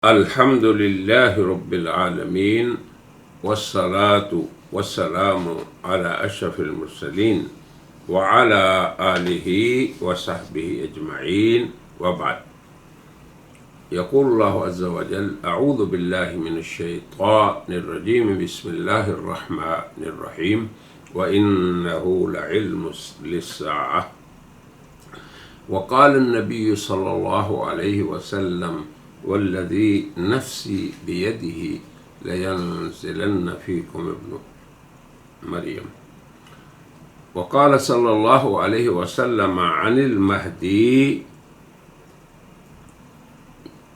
الحمد لله رب العالمين والصلاة والسلام على أشرف المرسلين وعلى آله وصحبه أجمعين وبعد. يقول الله عز وجل: أعوذ بالله من الشيطان الرجيم، بسم الله الرحمن الرحيم، وإنه لعلم للساعة. وقال النبي صلى الله عليه وسلم: والذي نفسي بيده لينزلن فيكم ابن مريم. وقال صلى الله عليه وسلم عن المهدي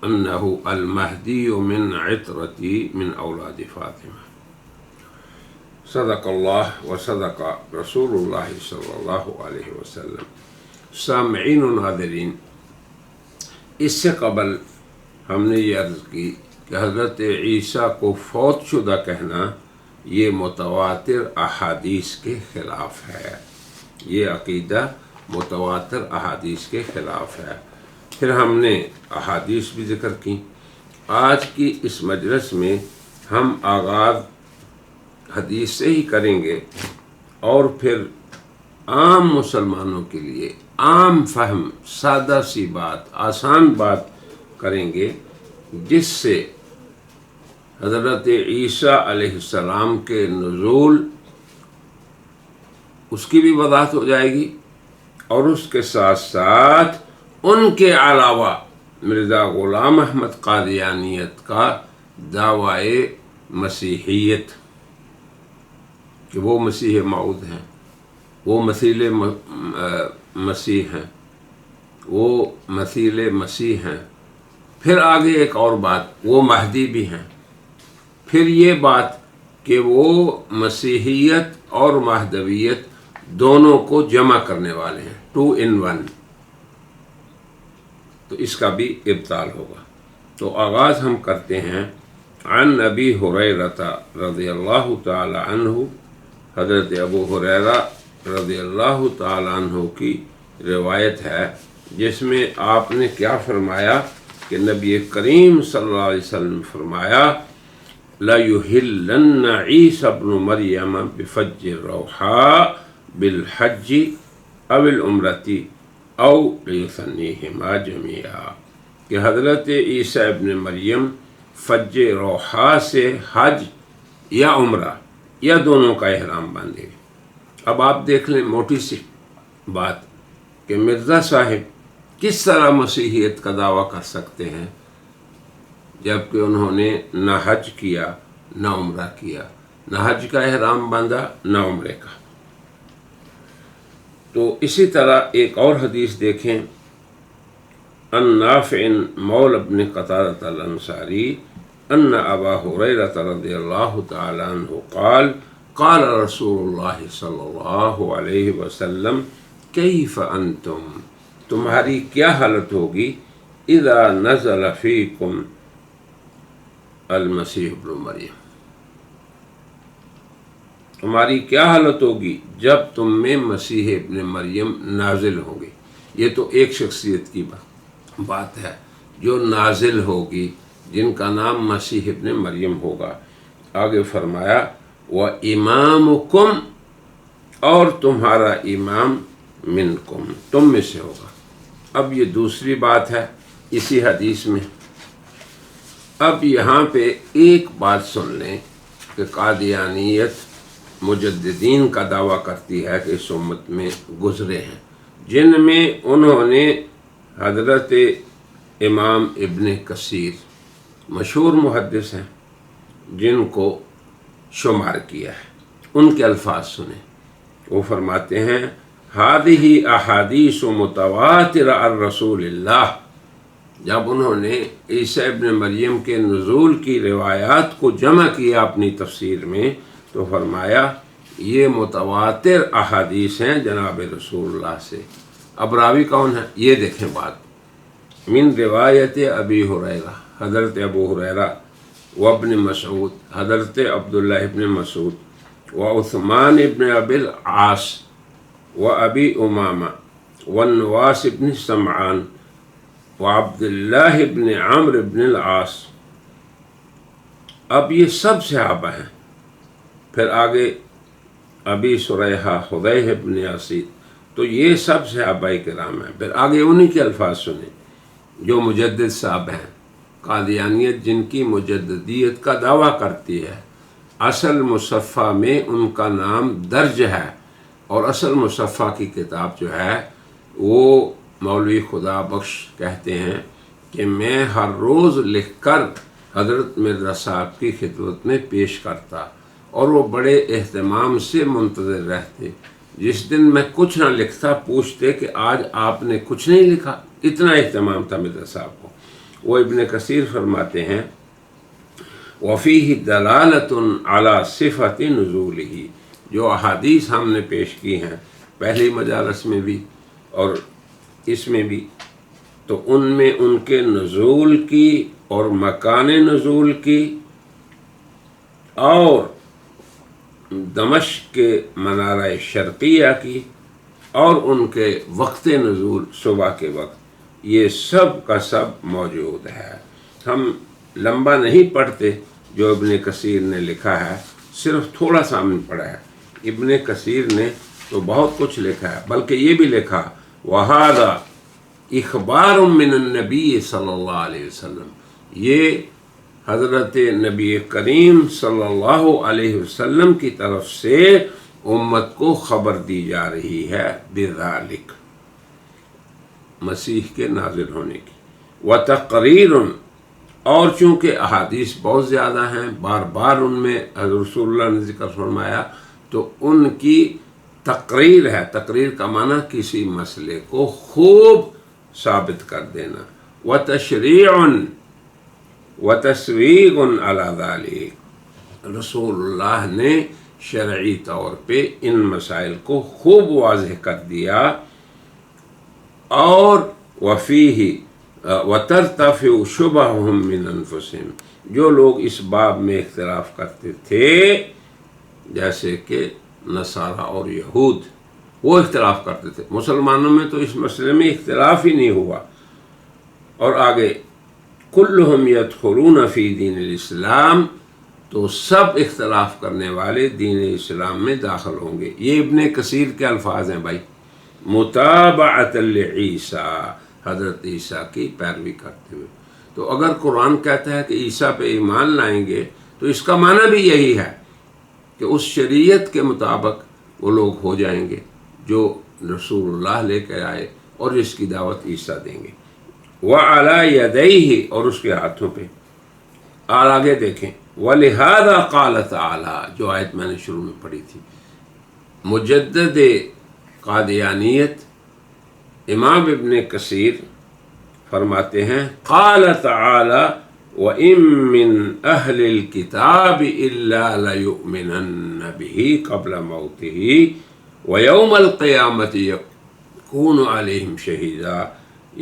أنه المهدي من عترتي من أولاد فاطمة. صدق الله وصدق رسول الله صلی اللہ علیہ وسلم. سامعین و ناظرین، اس سے قبل ہم نے یہ عرض کی کہ حضرت عیسیٰ کو فوت شدہ کہنا یہ متواتر احادیث کے خلاف ہے. یہ عقیدہ متواتر احادیث کے خلاف ہے. پھر ہم نے احادیث بھی ذکر کی. آج کی اس مجلس میں ہم آغاز حدیث سے ہی کریں گے اور پھر عام مسلمانوں کے لیے عام فہم، سادہ سی بات، آسان بات کریں گے، جس سے حضرت عیسیٰ علیہ السلام کے نزول اس کی بھی وضاحت ہو جائے گی، اور اس کے ساتھ ساتھ ان کے علاوہ مرزا غلام احمد قادیانیت کا دعوی مسیحیت کہ وہ مسیح موعود ہیں، وہ مثیل مسیح ہیں، وہ مثیل مسیح ہیں. پھر آگے ایک اور بات، وہ مہدی بھی ہیں. پھر یہ بات کہ وہ مسیحیت اور مہدویت دونوں کو جمع کرنے والے ہیں، 2 in 1. تو اس کا بھی ابطال ہوگا. تو آغاز ہم کرتے ہیں. عن ابی ہریرہ رضی اللہ تعالی عنہ، حضرت ابو ہریرہ رضی اللہ تعالی عنہ کی روایت ہے، جس میں آپ نے کیا فرمایا کہ نبی کریم صلی اللہ علیہ وسلم فرمایا: لَيُحِلَّنَّ عِيسَى ابْنُ مَرْيَمَ بِفَجِّ الرَّوْحَاءِ بِالْحَجِّ أَوِ الْعُمْرَةِ أَوْ لِيُثَنِّيهِمَا جَمِيعًا، کہ حضرت عیسیٰ ابن مریم فج روحا سے حج یا عمرہ یا دونوں کا احرام باندھے. اب آپ دیکھ لیں موٹی سی بات کہ مرزا صاحب کس طرح مسیحیت کا دعویٰ کر سکتے ہیں جبکہ انہوں نے نہ حج کیا نہ عمرہ کیا، نہ حج کا احرام باندھا نہ عمرے کا. تو اسی طرح ایک اور حدیث دیکھیں. ان نافع مولى بن قتادة الانصاری ان ابا ہریرہ رضی اللہ تعالی عنہ قال قال رسول اللہ صلی اللہ علیہ وسلم: کیف انتم، تمہاری کیا حالت ہوگی، اذا نزل فیکم المسیح ابن مریم، تمہاری کیا حالت ہوگی جب تم میں مسیح ابن مریم نازل ہوں گے. یہ تو ایک شخصیت کی بات ہے جو نازل ہوگی، جن کا نام مسیح ابن مریم ہوگا. آگے فرمایا: وَإِمَامُكُمْ، اور تمہارا امام منکم، تم میں سے ہوگا. اب یہ دوسری بات ہے اسی حدیث میں. اب یہاں پہ ایک بات سن لیں کہ قادیانیت مجددین کا دعویٰ کرتی ہے کہ اس امت میں گزرے ہیں، جن میں انہوں نے حضرت امام ابن کثیر مشہور محدث ہیں جن کو شمار کیا ہے. ان کے الفاظ سنیں. وہ فرماتے ہیں: ہذہ احادیث متواترہ عن رسول اللہ. جب انہوں نے عیسیٰ ابن مریم کے نزول کی روایات کو جمع کیا اپنی تفسیر میں تو فرمایا یہ متواتر احادیث ہیں جناب رسول اللہ سے. اب راوی کون ہے یہ دیکھیں بات. من روایت ابی ہریرہ، حضرت ابو ہریرہ، وابن مسعود، حضرت عبداللہ ابن مسعود، وعثمان ابن ابی العاص، وابی امامہ، والنواس ابن سمعان، وعبد اللہ ابن عمرو ابن العاص، اب یہ سب صحابہ ہیں. پھر آگے ابی سریحہ، حذیفہ ابن اسید، تو یہ سب صحابہ کرام ہیں. پھر آگے انہی کے الفاظ سنیں جو مجدد صاحب ہیں. قادیانیت جن کی مجددیت کا دعویٰ کرتی ہے، اصل مصفحہ میں ان کا نام درج ہے، اور اصل مصفحہ کی کتاب جو ہے وہ مولوی خدا بخش کہتے ہیں کہ میں ہر روز لکھ کر حضرت مرزا صاحب کی خدمت میں پیش کرتا، اور وہ بڑے اہتمام سے منتظر رہتے. جس دن میں کچھ نہ لکھتا پوچھتے کہ آج آپ نے کچھ نہیں لکھا. اتنا اہتمام تھا مرزا صاحب کو. وہ ابن کثیر فرماتے ہیں وفیہ دلالۃ علی صفت نزولہ، جو احادیث ہم نے پیش کی ہیں پہلی مجالس میں بھی اور اس میں بھی، تو ان میں ان کے نزول کی اور مکان نزول کی اور دمشق کے منارہ شرقیہ کی اور ان کے وقت نزول صبح کے وقت، یہ سب کا سب موجود ہے. ہم لمبا نہیں پڑھتے جو ابن کثیر نے لکھا ہے، صرف تھوڑا سا ہم نے پڑھا ہے. ابن کثیر نے تو بہت کچھ لکھا ہے، بلکہ یہ بھی لکھا وَهَذَا اخبار من النبی صلی اللہ علیہ وسلم، یہ حضرت نبی کریم صلی اللہ علیہ وسلم کی طرف سے امت کو خبر دی جا رہی ہے بذالک، مسیح کے نازل ہونے کی. وَتَقْرِيرٌ، اور چونکہ احادیث بہت زیادہ ہیں، بار بار ان میں حضرت رسول اللہ نے ذکر فرمایا، تو ان کی تقریر ہے. تقریر کا معنی کسی مسئلے کو خوب ثابت کر دینا. وَتَشْرِيعٌ وَتَسْوِيغٌ عَلَى ذَلِكَ، رسول اللہ نے شرعی طور پہ ان مسائل کو خوب واضح کر دیا. اور وَفِيهِ وَتَرْتَفِعُ شُبَهُهُم مِّنْ أَنفُسِهِمْ، جو لوگ اس باب میں اختلاف کرتے تھے جیسے کہ نصارہ اور یہود، وہ اختلاف کرتے تھے. مسلمانوں میں تو اس مسئلے میں اختلاف ہی نہیں ہوا. اور آگے کلہم یدخلون فی دین الاسلام، تو سب اختلاف کرنے والے دین اسلام میں داخل ہوں گے. یہ ابن کثیر کے الفاظ ہیں بھائی. متابعۃ لعیسیٰ، حضرت عیسیٰ کی پیروی کرتے ہوئے. تو اگر قرآن کہتا ہے کہ عیسیٰ پہ ایمان لائیں گے تو اس کا معنی بھی یہی ہے کہ اس شریعت کے مطابق وہ لوگ ہو جائیں گے جو رسول اللہ لے کر آئے اور اس کی دعوت عیسیٰ دیں گے. وَعَلَى يَدَيْهِ، اور اس کے ہاتھوں پہ. اور آگے دیکھیں وَلِهَذَا قَالَ تَعَالَى، جو آیت میں نے شروع میں پڑھی تھی. مجدد قادیانیت امام ابن کثیر فرماتے ہیں قال تعالی وَإِن مِّنْ أَهْلِ الْكِتَابِ إِلَّا لَيُؤْمِنَنَّ بِهِ قَبْلَ مَوْتِهِ وَيَوْمَ الْقِيَامَةِ يَكُونُ عَلَيْهِمْ شَهِيدًا.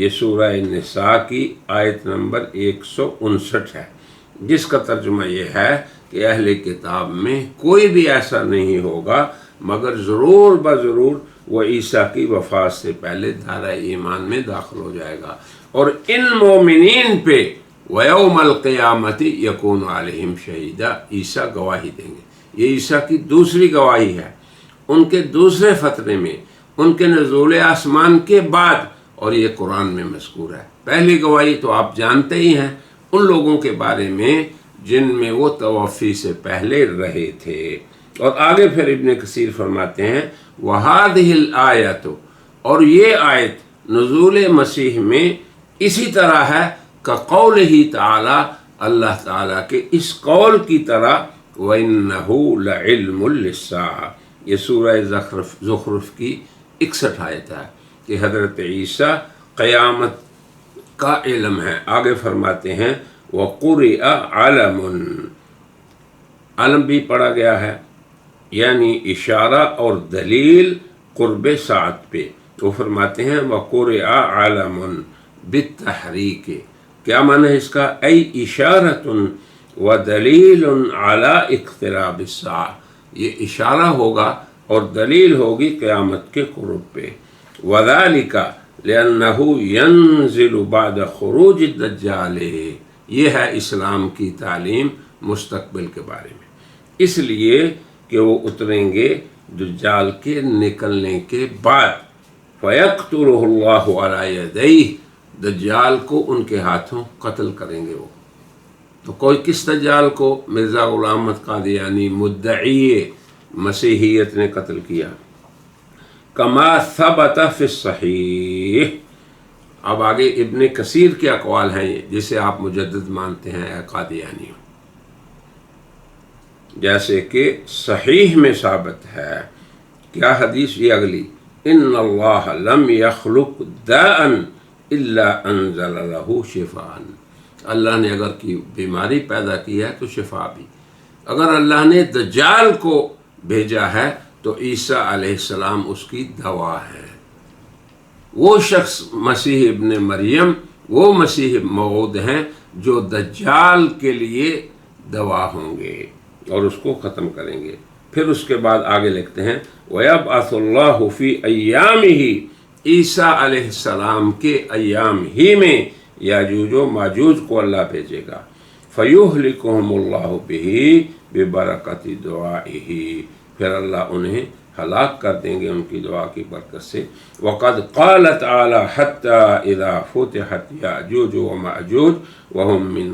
یہ سورہ النساء کی آیت نمبر 159 ہے، جس کا ترجمہ یہ ہے کہ اہل کتاب میں کوئی بھی ایسا نہیں ہوگا مگر ضرور بضرور وہ عیسیٰ کی وفات سے پہلے دائرہ ایمان میں داخل ہو جائے گا. اور ان مومنین پہ وَيَوْمَ الْقِيَامَةِ يَكُونُ عَلَيْهِمْ شَهِيدًا، عیسیٰ گواہی دیں گے. یہ عیسیٰ کی دوسری گواہی ہے ان کے دوسرے فترے میں، ان کے نزول آسمان کے بعد، اور یہ قرآن میں مذکور ہے. پہلی گواہی تو آپ جانتے ہی ہیں ان لوگوں کے بارے میں جن میں وہ توفی سے پہلے رہے تھے. اور آگے پھر ابن کثیر فرماتے ہیں وَهَذِهِ الْآيَةُ، اور یہ آیت نزول مسیح میں اسی طرح ہے كَقَوْلِهِ تعالی، اللہ تعالیٰ کے اس قول کی طرح وَإِنَّهُ لَعِلْمٌ لِلسَّاعَةِ. یہ سورہ زخرف کی 61 آیت ہے کہ حضرت عیسیٰ قیامت کا علم ہے. آگے فرماتے ہیں وَقُرِئَ عَلَمٌ، علم بھی پڑھا گیا ہے، یعنی اشارہ اور دلیل قرب ساعت پہ. وہ فرماتے ہیں وَقُرِئَ عَلَمٌ بِالتَّحْرِيكِ، کیا معنی ہے اس کا؟ ای اشارۃ ودلیل علی اقتراب الساعہ، یہ اشارہ ہوگا اور دلیل ہوگی قیامت کے قرب پہ. وَذَلِكَ لِأَنَّهُ يَنزِلُ بَعْدَ خُرُوجِ الدَّجَّالِ، یہ ہے اسلام کی تعلیم مستقبل کے بارے میں، اس لیے کہ وہ اتریں گے دجال کے نکلنے کے بعد۔ فَيَقْتُلُهُ اللَّهُ عَلَى يَدَيْهِ، دجال کو ان کے ہاتھوں قتل کریں گے وہ۔ تو کوئی کس دجال کو؟ مرزا غلام احمد قادیانی مدعی مسیحیت نے قتل کیا۔ کما ثبت فی الصحیح۔ اب آگے ابن کثیر کے اقوال ہیں جسے آپ مجدد مانتے ہیں اے قادیانیوں، جیسے کہ صحیح میں ثابت ہے۔ کیا حدیث؟ یہ اگلی، ان اللہ لم یخلق داء الا انزل له شفاء۔ اللہ نے اگر کی بیماری پیدا کی ہے تو شفا بھی۔ اگر اللہ نے دجال کو بھیجا ہے تو عیسیٰ علیہ السلام اس کی دوا ہے۔ وہ شخص مسیح ابن مریم، وہ مسیح موعود ہیں جو دجال کے لیے دوا ہوں گے اور اس کو ختم کریں گے۔ پھر اس کے بعد آگے لکھتے ہیں وَيَبْعَثُ اللَّهُ فِي أَيَّامِهِ، عیسیٰ علیہ السلام کے ایام ہی میں یاجوج و ماجوج کو اللہ بھیجے گا۔ فَيُهْلِكُهُمُ اللَّهُ بِهِ بِبَرَكَةِ دُعَائِهِ، پھر اللہ انہیں ہلاک کر دیں گے ان کی دعا کی برکت سے۔ وَقَدْ قَالَ تَعَالَى حَتَّى إِذَا فُتِحَتْ يَأْجُوجُ وَمَأْجُوجُ وَهُمْ مِنْ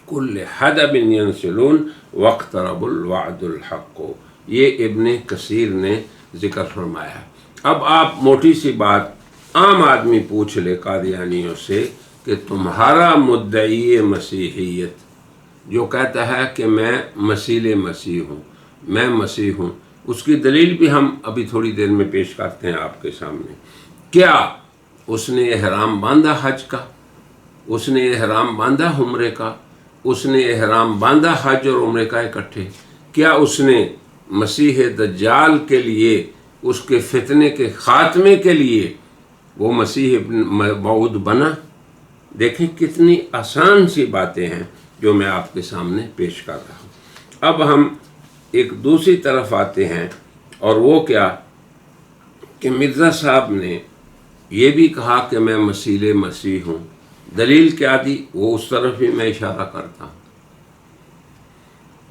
كُلِّ حَدَبٍ يَنْسِلُونَ وَاقْتَرَبَ الْوَعْدُ الْحَقُّ، یہ ابن کثیر نے ذکر فرمایا۔ اب آپ موٹی سی بات عام آدمی پوچھ لے قادیانیوں سے کہ تمہارا مدعی مسیحیت جو کہتا ہے کہ میں مسیح مسیح ہوں، میں مسیح ہوں، اس کی دلیل بھی ہم ابھی تھوڑی دیر میں پیش کرتے ہیں آپ کے سامنے۔ کیا اس نے احرام باندھا حج کا؟ اس نے احرام باندھا عمرے کا؟ اس نے احرام باندھا حج اور عمرے کا اکٹھے؟ کیا اس نے مسیح دجال کے لیے، اس کے فتنے کے خاتمے کے لیے وہ مسیح موعود بنا؟ دیکھیں کتنی آسان سی باتیں ہیں جو میں آپ کے سامنے پیش کر رہا ہوں۔ اب ہم ایک دوسری طرف آتے ہیں، اور وہ کیا کہ مرزا صاحب نے یہ بھی کہا کہ میں مسیح مسیح ہوں۔ دلیل کیا دی؟ وہ اس طرف ہی میں اشارہ کرتا ہوں۔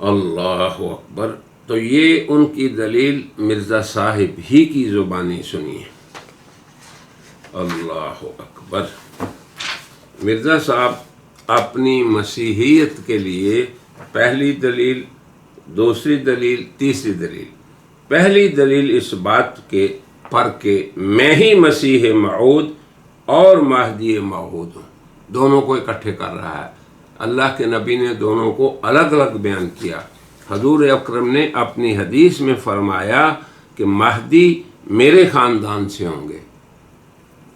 اللہ اکبر! تو یہ ان کی دلیل مرزا صاحب ہی کی زبانی سنیے۔ اللہ اکبر! مرزا صاحب اپنی مسیحیت کے لیے پہلی دلیل، دوسری دلیل، تیسری دلیل۔ پہلی دلیل اس بات کے پر کہ میں ہی مسیح موعود اور مہدی موعود ہوں، دونوں کو اکٹھے کر رہا ہے۔ اللہ کے نبی نے دونوں کو الگ الگ بیان کیا۔ حضور اکرم نے اپنی حدیث میں فرمایا کہ مہدی میرے خاندان سے ہوں گے۔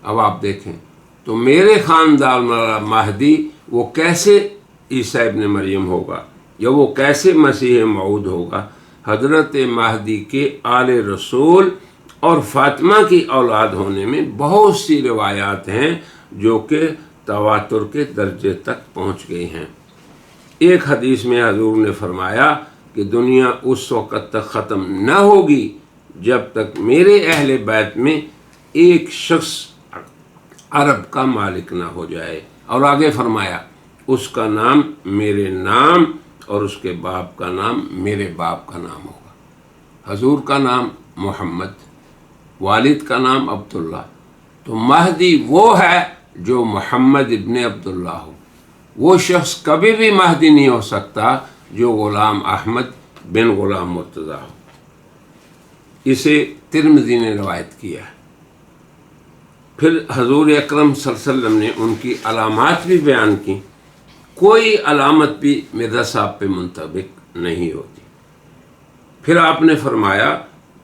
اب آپ دیکھیں تو میرے خاندان والا مہدی وہ کیسے عیسیٰ ابن مریم ہوگا، یا وہ کیسے مسیح موعود ہوگا؟ حضرت مہدی کے آل رسول اور فاطمہ کی اولاد ہونے میں بہت سی روایات ہیں جو کہ تواتر کے درجے تک پہنچ گئی ہیں۔ ایک حدیث میں حضور نے فرمایا کہ دنیا اس وقت تک ختم نہ ہوگی جب تک میرے اہل بیت میں ایک شخص عرب کا مالک نہ ہو جائے، اور آگے فرمایا اس کا نام میرے نام اور اس کے باپ کا نام میرے باپ کا نام ہوگا۔ حضور کا نام محمد، والد کا نام عبداللہ۔ تو مہدی وہ ہے جو محمد ابن عبداللہ ہو۔ وہ شخص کبھی بھی مہدی نہیں ہو سکتا جو غلام احمد بن غلام مرتضیٰ ہو۔ اسے ترمذی نے روایت کیا ہے۔ پھر حضور اکرم صلی اللہ علیہ وسلم نے ان کی علامات بھی بیان کی۔ کوئی علامت بھی مرزا صاحب پہ منطبق نہیں ہوتی۔ پھر آپ نے فرمایا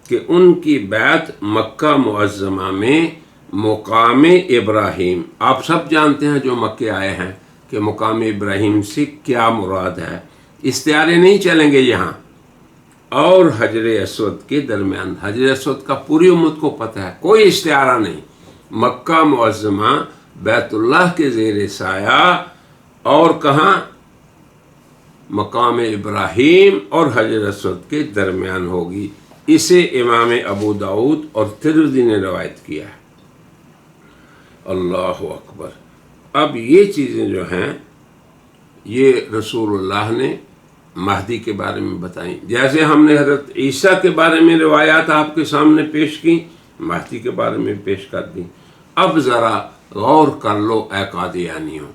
کہ ان کی بیعت مکہ معظمہ میں مقام ابراہیم، آپ سب جانتے ہیں جو مکے آئے ہیں کہ مقام ابراہیم سے کیا مراد ہے، استعارے نہیں چلیں گے یہاں، اور حجر اسود کے درمیان۔ حجر اسود کا پوری امت کو پتہ ہے، کوئی استعارہ نہیں۔ مکہ معظمہ بیت اللہ کے زیر سایہ، اور کہاں؟ مقام ابراہیم اور حجر اسود کے درمیان ہوگی۔ اسے امام ابو داؤد اور ترمذی نے روایت کیا ہے۔ اللہ اکبر! اب یہ چیزیں جو ہیں یہ رسول اللہ نے مہدی کے بارے میں بتائیں، جیسے ہم نے حضرت عیسیٰ کے بارے میں روایات آپ کے سامنے پیش کی، مہدی کے بارے میں پیش کر دی۔ اب ذرا غور کر لو اے قادیانیوں،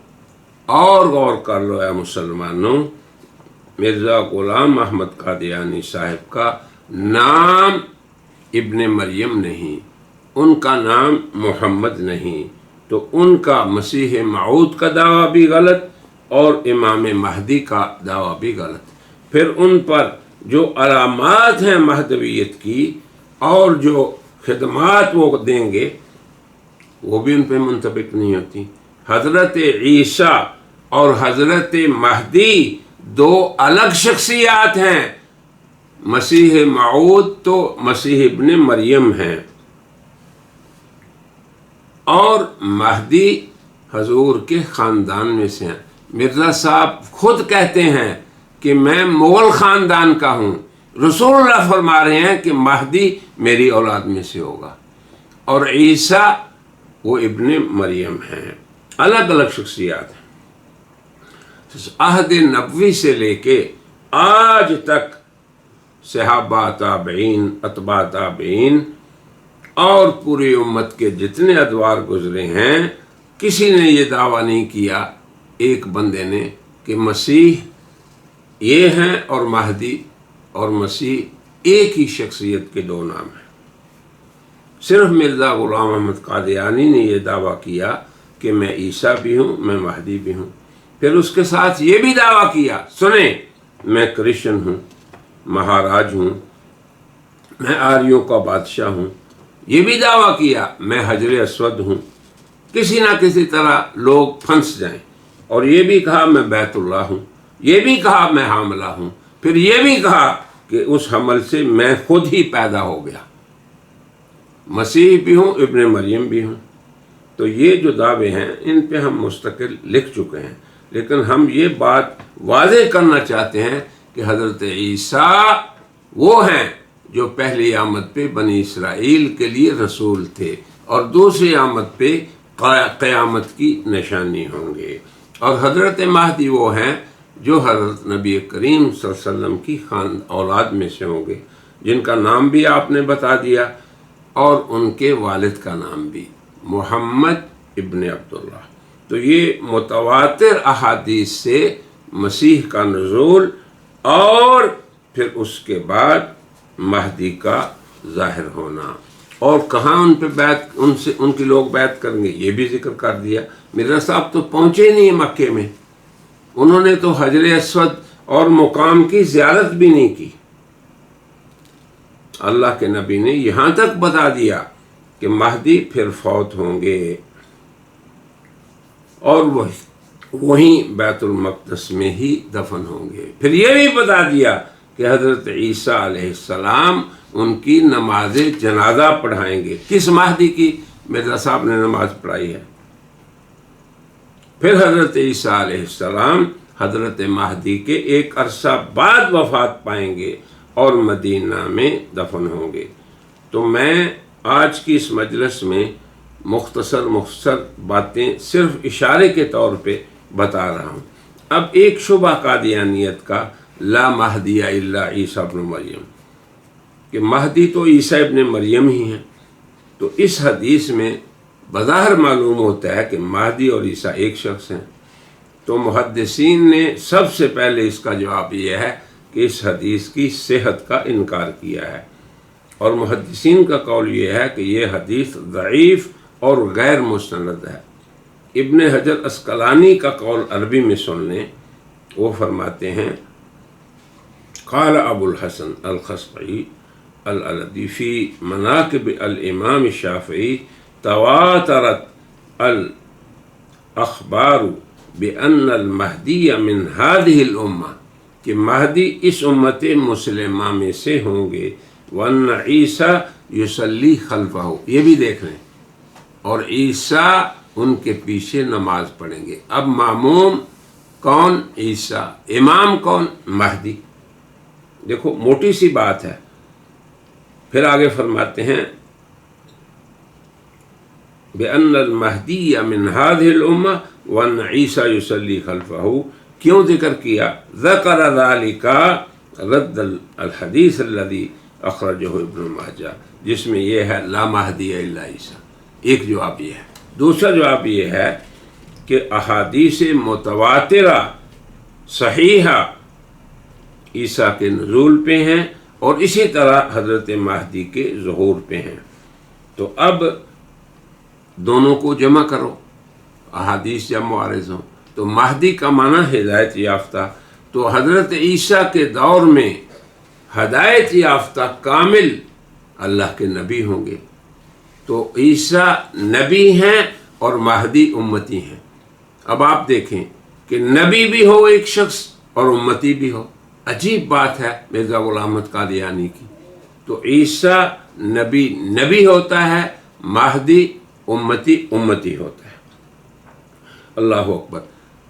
اور غور کر لو اے مسلمانوں، مرزا غلام احمد قادیانی صاحب کا نام ابن مریم نہیں، ان کا نام محمد نہیں، تو ان کا مسیح موعود کا دعویٰ بھی غلط اور امام مہدی کا دعویٰ بھی غلط۔ پھر ان پر جو علامات ہیں مہدویت کی اور جو خدمات وہ دیں گے وہ بھی ان پہ منطبق نہیں ہوتی۔ حضرت عیسیٰ اور حضرت مہدی دو الگ شخصیات ہیں، مسیح موعود تو مسیح ابن مریم ہیں، اور مہدی حضور کے خاندان میں سے ہیں۔ مرزا صاحب خود کہتے ہیں کہ میں مغل خاندان کا ہوں، رسول اللہ فرما رہے ہیں کہ مہدی میری اولاد میں سے ہوگا، اور عیسیٰ وہ ابن مریم ہیں، الگ الگ شخصیات ہیں۔ عہد نبوی سے لے کے آج تک صحابہ، تابعین، اتباع تابعین اور پوری امت کے جتنے ادوار گزرے ہیں، کسی نے یہ دعویٰ نہیں کیا ایک بندے نے کہ مسیح یہ ہیں اور مہدی اور مسیح ایک ہی شخصیت کے دو نام ہیں۔ صرف مرزا غلام احمد قادیانی نے یہ دعویٰ کیا کہ میں عیسیٰ بھی ہوں، میں مہدی بھی ہوں، پھر اس کے ساتھ یہ بھی دعویٰ کیا، سنیں، میں کرشن ہوں، مہاراج ہوں، میں آریوں کا بادشاہ ہوں، یہ بھی دعویٰ کیا میں حجر اسود ہوں۔ کسی نہ کسی طرح لوگ پھنس جائیں، اور یہ بھی کہا میں بیت اللہ ہوں، یہ بھی کہا میں حاملہ ہوں، پھر یہ بھی کہا کہ اس حمل سے میں خود ہی پیدا ہو گیا، مسیح بھی ہوں، ابن مریم بھی ہوں۔ تو یہ جو دعوے ہیں ان پہ ہم مستقل لکھ چکے ہیں، لیکن ہم یہ بات واضح کرنا چاہتے ہیں کہ حضرت عیسیٰ وہ ہیں جو پہلی آمد پہ بنی اسرائیل کے لیے رسول تھے، اور دوسری آمد پہ قیامت کی نشانی ہوں گے، اور حضرت مہدی وہ ہیں جو حضرت نبی کریم صلی اللہ علیہ وسلم کی اولاد میں سے ہوں گے، جن کا نام بھی آپ نے بتا دیا، اور ان کے والد کا نام بھی، محمد ابن عبداللہ۔ تو یہ متواتر احادیث سے مسیح کا نزول اور پھر اس کے بعد مہدی کا ظاہر ہونا، اور کہاں ان پہ ان کے لوگ بیعت کریں گے یہ بھی ذکر کر دیا۔ مرزا صاحب تو پہنچے نہیں مکے میں، انہوں نے تو حجر اسود اور مقام کی زیارت بھی نہیں کی۔ اللہ کے نبی نے یہاں تک بتا دیا کہ مہدی پھر فوت ہوں گے اور وہیں بیت المقدس میں ہی دفن ہوں گے۔ پھر یہ بھی بتا دیا کہ حضرت عیسیٰ علیہ السلام ان کی نماز جنازہ پڑھائیں گے۔ کس مہدی کی؟ مرزا صاحب نے نماز پڑھائی ہے۔ پھر حضرت عیسیٰ علیہ السلام حضرت مہدی کے ایک عرصہ بعد وفات پائیں گے اور مدینہ میں دفن ہوں گے۔ تو میں آج کی اس مجلس میں مختصر باتیں صرف اشارے کے طور پہ بتا رہا ہوں۔ اب ایک شبہ قادیانیت کا، لا مہدی الا عیسیٰ ابن مریم، کہ مہدی تو عیسیٰ ابن مریم ہی ہیں۔ تو اس حدیث میں بظاہر معلوم ہوتا ہے کہ مہدی اور عیسیٰ ایک شخص ہیں۔ تو محدثین نے سب سے پہلے اس کا جواب یہ ہے کہ اس حدیث کی صحت کا انکار کیا ہے، اور محدثین کا قول یہ ہے کہ یہ حدیث ضعیف اور غیر مستند ہے۔ ابن حجر اسقلانی کا قول عربی میں سن لیں، وہ فرماتے ہیں قال ابو الحسن الخصعی الالدی فی مناقب الامام الشافعی تواترت الاخبار بان المہدی من هذه الامہ، کہ مہدی اس امت مسلمہ میں سے ہوں گے، وان عیسیٰ یصلی خلفہ، یہ بھی دیکھ لیں، اور عیسیٰ ان کے پیچھے نماز پڑھیں گے۔ اب ماموم کون؟ عیسیٰ۔ امام کون؟ مہدی۔ دیکھو موٹی سی بات ہے۔ پھر آگے فرماتے ہیں بِأَنَّ الْمَهْدِيَ مِنْ هَذِهِ الْأُمَّةِ وَأَنَّ عِيسَى يُصَلِّي خَلْفَهُ، کیوں ذکر کیا؟ ذکر ذالک رد الحدیث الذی اخرجہ ابن ماجہ، جس میں یہ ہے لا مہدی الا عیسیٰ. ایک جواب یہ ہے. دوسرا جواب یہ ہے کہ احادیث متواترہ صحیحہ عیسیٰ کے نزول پہ ہیں اور اسی طرح حضرت مہدی کے ظہور پہ ہیں. تو اب دونوں کو جمع کرو، احادیث جب معارض ہوں. تو مہدی کا معنی ہدایت یافتہ، تو حضرت عیسیٰ کے دور میں ہدایت یافتہ کامل اللہ کے نبی ہوں گے. تو عیسیٰ نبی ہیں اور مہدی امتی ہیں. اب آپ دیکھیں کہ نبی بھی ہو ایک شخص اور امتی بھی ہو. عجیب بات ہے مرزا غلام احمد قادیانی کی. تو عیسیٰ نبی ہوتا ہے، مہدی امتی ہوتا ہے. اللہ اکبر.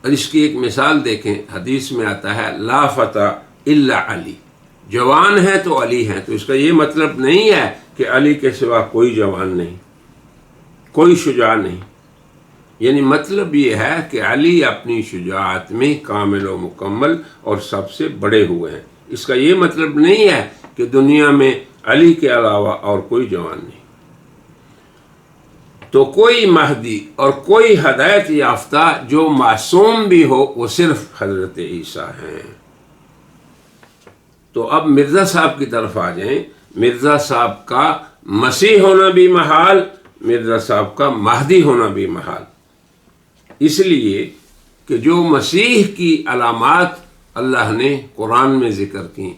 اور اس کی ایک مثال دیکھیں، حدیث میں آتا ہے لا فتح الا علی، جوان ہے تو علی ہیں. تو اس کا یہ مطلب نہیں ہے کہ علی کے سوا کوئی جوان نہیں، کوئی شجاع نہیں. یعنی مطلب یہ ہے کہ علی اپنی شجاعت میں کامل و مکمل اور سب سے بڑے ہوئے ہیں. اس کا یہ مطلب نہیں ہے کہ دنیا میں علی کے علاوہ اور کوئی جوان نہیں. تو کوئی مہدی اور کوئی ہدایت یافتہ جو معصوم بھی ہو وہ صرف حضرت عیسیٰ ہیں. تو اب مرزا صاحب کی طرف آ جائیں. مرزا صاحب کا مسیح ہونا بھی محال، مرزا صاحب کا مہدی ہونا بھی محال. اس لیے کہ جو مسیح کی علامات اللہ نے قرآن میں ذکر کی،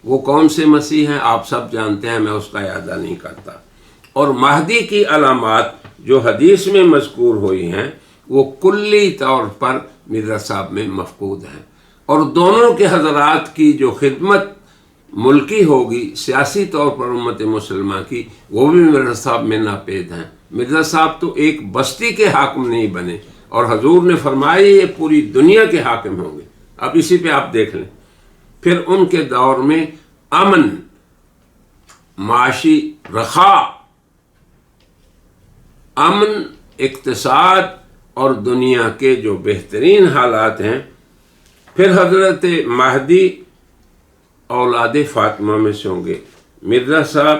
وہ کون سے مسیح ہیں آپ سب جانتے ہیں، میں اس کا اعادہ نہیں کرتا. اور مہدی کی علامات جو حدیث میں مذکور ہوئی ہیں وہ کلی طور پر مرزا صاحب میں مفقود ہیں. اور دونوں کے حضرات کی جو خدمت ملکی ہوگی، سیاسی طور پر امت مسلمہ کی، وہ بھی مرزا صاحب میں ناپید ہیں. مرزا صاحب تو ایک بستی کے حاکم نہیں بنے، اور حضور نے فرمایا یہ پوری دنیا کے حاکم ہوں گے. اب اسی پہ آپ دیکھ لیں. پھر ان کے دور میں امن، معاشی رخاء، امن، اقتصاد اور دنیا کے جو بہترین حالات ہیں. پھر حضرت مہدی اولاد فاطمہ میں سے ہوں گے. مرزا صاحب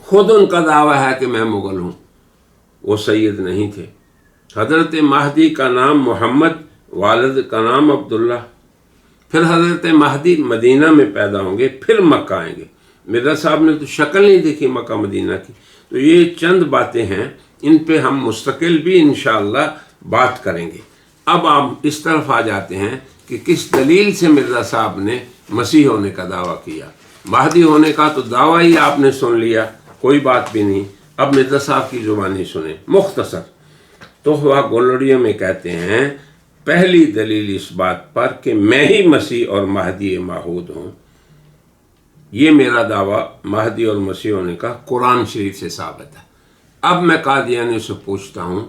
خود ان کا دعویٰ ہے کہ میں مغل ہوں، وہ سید نہیں تھے. حضرت مہدی کا نام محمد، والد کا نام عبداللہ. پھر حضرت مہدی مدینہ میں پیدا ہوں گے، پھر مکہ آئیں گے. مرزا صاحب نے تو شکل نہیں دیکھی مکہ مدینہ کی. تو یہ چند باتیں ہیں، ان پہ ہم مستقل بھی انشاءاللہ بات کریں گے. اب آپ اس طرف آ جاتے ہیں کہ کس دلیل سے مرزا صاحب نے مسیح ہونے کا دعویٰ کیا. مہدی ہونے کا تو دعویٰ ہی آپ نے سن لیا، کوئی بات بھی نہیں. اب مرزا صاحب کی زبانی سنیں مختصر. تو وہ گولڑیوں میں کہتے ہیں پہلی دلیل اس بات پر کہ میں ہی مسیح اور مہدی موعود ہوں. یہ میرا دعویٰ مہدی اور مسیح ہونے کا قرآن شریف سے ثابت ہے. اب میں قادیانی سے پوچھتا ہوں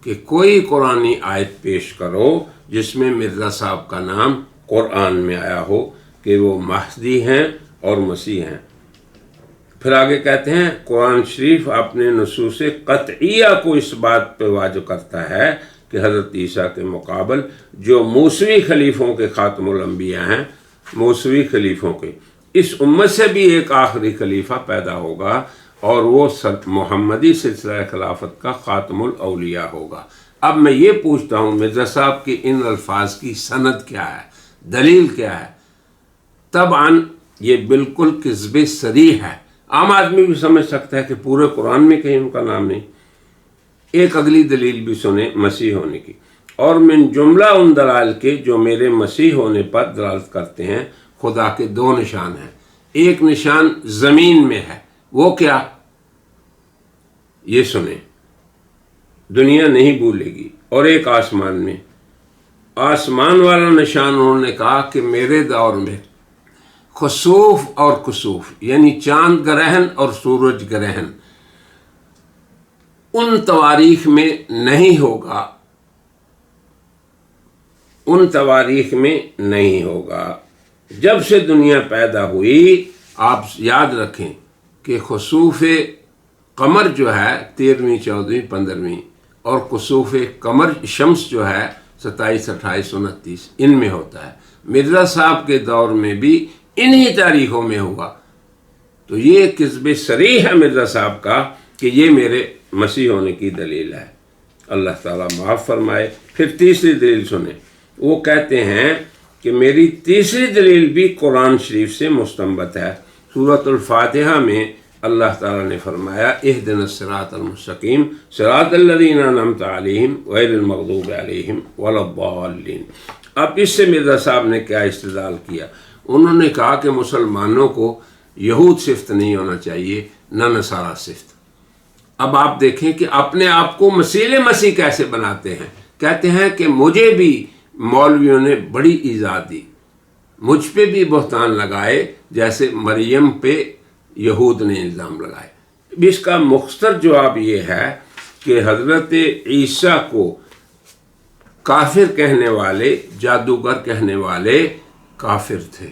کہ کوئی قرآنی آیت پیش کرو جس میں مرزا صاحب کا نام قرآن میں آیا ہو کہ وہ مہدی ہیں اور مسیح ہیں. پھر آگے کہتے ہیں قرآن شریف اپنے نصوص قطعیہ کو اس بات پہ واجب کرتا ہے کہ حضرت عیسیٰ کے مقابل جو موسوی خلیفوں کے خاتم الانبیاء ہیں، موسوی خلیفوں کے، اس امت سے بھی ایک آخری خلیفہ پیدا ہوگا اور وہ محمدی سلسلہ خلافت کا خاتم الاولیاء ہوگا. اب میں یہ پوچھتا ہوں مرزا صاحب کے ان الفاظ کی سند کیا ہے، دلیل کیا ہے؟ طبعاً یہ بالکل کذب صریح ہے. عام آدمی بھی سمجھ سکتا ہے کہ پورے قرآن میں کہیں ان کا نام نہیں. ایک اگلی دلیل بھی سنیں مسیح ہونے کی. اور من جملہ ان دلائل کے جو میرے مسیح ہونے پر دلالت کرتے ہیں، خدا کے دو نشان ہیں. ایک نشان زمین میں ہے، وہ کیا؟ یہ سنیں، دنیا نہیں بھولے گی. اور ایک آسمان میں، آسمان والا نشان انہوں نے کہا کہ میرے دور میں خسوف اور کسوف یعنی چاند گرہن اور سورج گرہن ان تواریخ میں نہیں ہوگا، ان تواریخ میں نہیں ہوگا. جب سے دنیا پیدا ہوئی آپ یاد رکھیں کہ خسوف قمر جو ہے 13ویں 14ویں 15ویں اور کسوف قمر شمس جو ہے 27, 28, 29 ان میں ہوتا ہے. مرزا صاحب کے دور میں بھی انہی تاریخوں میں ہوا. تو یہ کذب صریح ہے مرزا صاحب کا کہ یہ میرے مسیح ہونے کی دلیل ہے. اللہ تعالیٰ معاف فرمائے. پھر تیسری دلیل سنیں. وہ کہتے ہیں کہ میری تیسری دلیل بھی قرآن شریف سے مستنبط ہے. سورۃ الفاتحہ میں اللہ تعالیٰ نے فرمایا اہدنا الصراط المستقیم صراط الذین انعمت علیہم غیر المغضوب علیہم ولا الضالین. اب اس سے مرزا صاحب نے کیا استدلال کیا؟ انہوں نے کہا کہ مسلمانوں کو یہود صفت نہیں ہونا چاہیے نہ نصارہ صفت. اب آپ دیکھیں کہ اپنے آپ کو مسیح کیسے بناتے ہیں. کہتے ہیں کہ مجھے بھی مولویوں نے بڑی ایذا دی, مجھ پہ بھی بہتان لگائے جیسے مریم پہ یہود نے الزام لگائے. اس کا مختصر جواب یہ ہے کہ حضرت عیسیٰ کو کافر کہنے والے, جادوگر کہنے والے کافر تھے,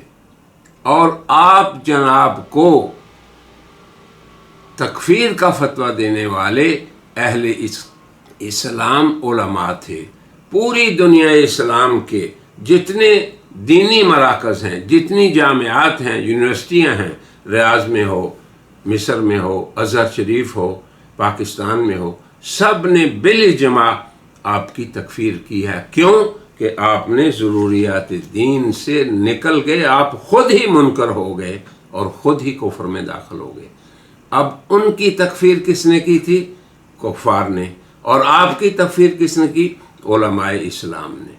اور آپ جناب کو تکفیر کا فتویٰ دینے والے اہل اسلام علماء تھے. پوری دنیا اسلام کے جتنے دینی مراکز ہیں, جتنی جامعات ہیں, یونیورسٹیاں ہیں, ریاض میں ہو, مصر میں ہو, ازہر شریف ہو, پاکستان میں ہو, سب نے بالاجماع آپ کی تکفیر کی ہے. کیوں کہ آپ نے ضروریات دین سے نکل گئے, آپ خود ہی منکر ہو گئے اور خود ہی کفر میں داخل ہو گئے. اب ان کی تکفیر کس نے کی تھی؟ کفار نے. اور آپ کی تکفیر کس نے کی؟ علماء اسلام نے,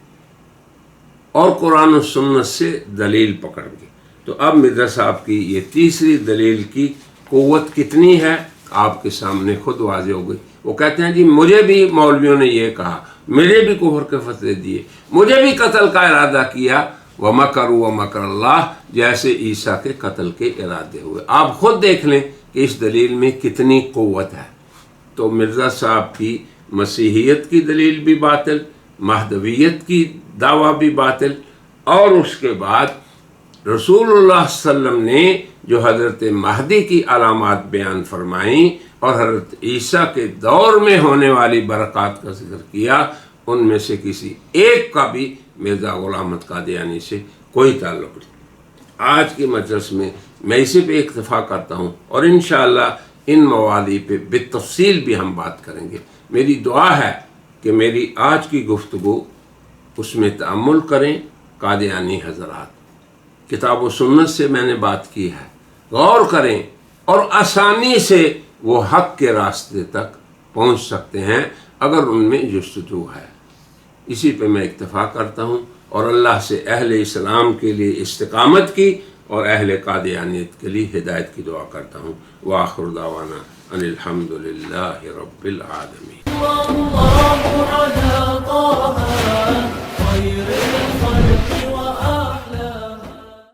اور قرآن و سنت سے دلیل پکڑ کے. تو اب مرزا صاحب کی یہ تیسری دلیل کی قوت کتنی ہے آپ کے سامنے خود واضح ہو گئی. وہ کہتے ہیں جی مجھے بھی مولویوں نے یہ کہا, مجھے بھی کفر کے فتوے دیے, مجھے بھی قتل کا ارادہ کیا, وَمَكَرُوا وَمَكَرَ اللَّهُ, جیسے عیسیٰ کے قتل کے ارادے ہوئے. آپ خود دیکھ لیں کہ اس دلیل میں کتنی قوت ہے. تو مرزا صاحب کی مسیحیت کی دلیل بھی باطل, مہدویت کی دعویٰ بھی باطل, اور اس کے بعد رسول اللہ صلی اللہ علیہ وسلم نے جو حضرت مہدی کی علامات بیان فرمائیں اور حضرت عیسیٰ کے دور میں ہونے والی برکات کا ذکر کیا, ان میں سے کسی ایک کا بھی مرزا غلام احمد قادیانی سے کوئی تعلق نہیں. آج کے مجلس میں میں اسی پہ اکتفا کرتا ہوں, اور انشاءاللہ ان موادی پہ بالتفصیل بھی ہم بات کریں گے. میری دعا ہے کہ میری آج کی گفتگو اس میں تأمل کریں. قادیانی حضرات, کتاب و سنت سے میں نے بات کی ہے, غور کریں اور آسانی سے وہ حق کے راستے تک پہنچ سکتے ہیں اگر ان میں جستجو ہے. اسی پہ میں اکتفا کرتا ہوں, اور اللہ سے اہل اسلام کے لیے استقامت کی اور اہل قادیانیت کے لیے ہدایت کی دعا کرتا ہوں. وآخر دعوانا ان الحمد للہ رب العالمین.